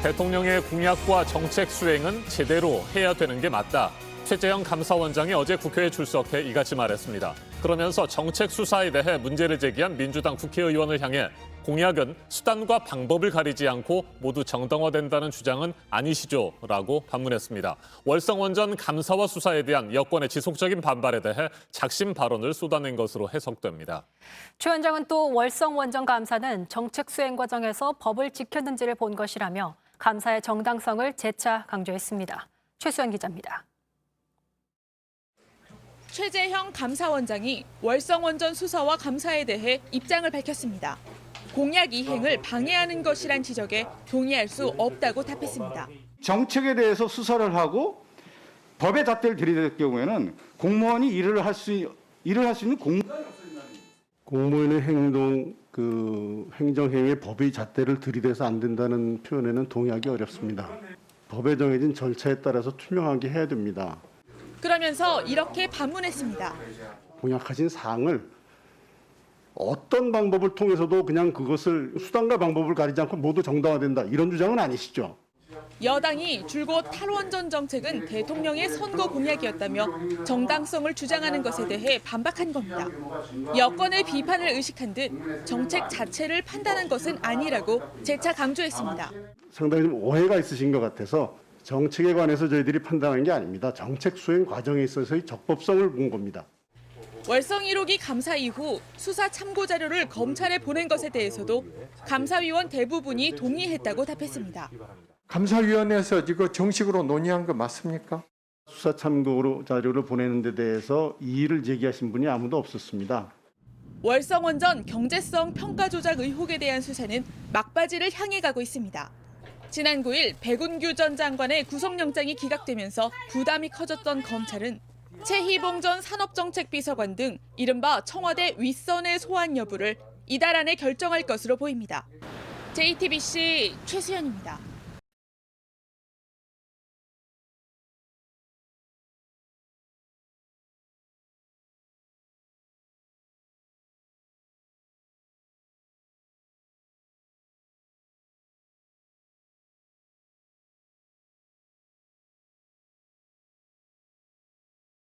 대통령의 공약과 정책 수행은 제대로 해야 되는 게 맞다. 최재형 감사원장이 어제 국회에 출석해 이같이 말했습니다. 그러면서 정책 수사에 대해 문제를 제기한 민주당 국회의원을 향해 공약은 수단과 방법을 가리지 않고 모두 정당화된다는 주장은 아니시죠? 라고 반문했습니다. 월성원전 감사와 수사에 대한 여권의 지속적인 반발에 대해 작심 발언을 쏟아낸 것으로 해석됩니다. 최 원장은 또 월성원전 감사는 정책 수행 과정에서 법을 지켰는지를 본 것이라며 감사의 정당성을 재차 강조했습니다. 최수연 기자입니다. 최재형 감사원장이 월성원전 수사와 감사에 대해 입장을 밝혔습니다. 공약 이행을 방해하는 것이란 지적에 동의할 수 없다고 답했습니다. 정책에 대해서 수사를 하고 법의 잣대를 들이댈 경우에는 공무원이 일을 할 수 있는 공무원의 행동, 행정행위에 법의 잣대를 들이대서 안 된다는 표현에는 동의하기 어렵습니다. 법에 정해진 절차에 따라서 투명하게 해야 됩니다. 그러면서 이렇게 반문했습니다. 공약하신 사항을 어떤 방법을 통해서도 그냥 그것을 수단과 방법을 가리지 않고 모두 정당화된다, 이런 주장은 아니시죠? 여당이 줄곧 탈원전 정책은 대통령의 선거 공약이었다며 정당성을 주장하는 것에 대해 반박한 겁니다. 여권의 비판을 의식한 듯 정책 자체를 판단한 것은 아니라고 재차 강조했습니다. 상당히 좀 오해가 있으신 것 같아서 정책에 관해서 저희들이 판단한 게 아닙니다. 정책 수행 과정에 있어서의 적법성을 본 겁니다. 월성 1호기 감사 이후 수사 참고 자료를 검찰에 보낸 것에 대해서도 감사위원 대부분이 동의했다고 답했습니다. 감사위원회에서 이거 정식으로 논의한 거 맞습니까? 수사 참고 자료를 보내는 데 대해서 이의를 제기하신 분이 아무도 없었습니다. 월성원전 경제성 평가 조작 의혹에 대한 수사는 막바지를 향해 가고 있습니다. 지난 9일 백운규 전 장관의 구속영장이 기각되면서 부담이 커졌던 검찰은 최희봉 전 산업정책비서관 등 이른바 청와대 윗선의 소환 여부를 이달 안에 결정할 것으로 보입니다. JTBC 최수연입니다.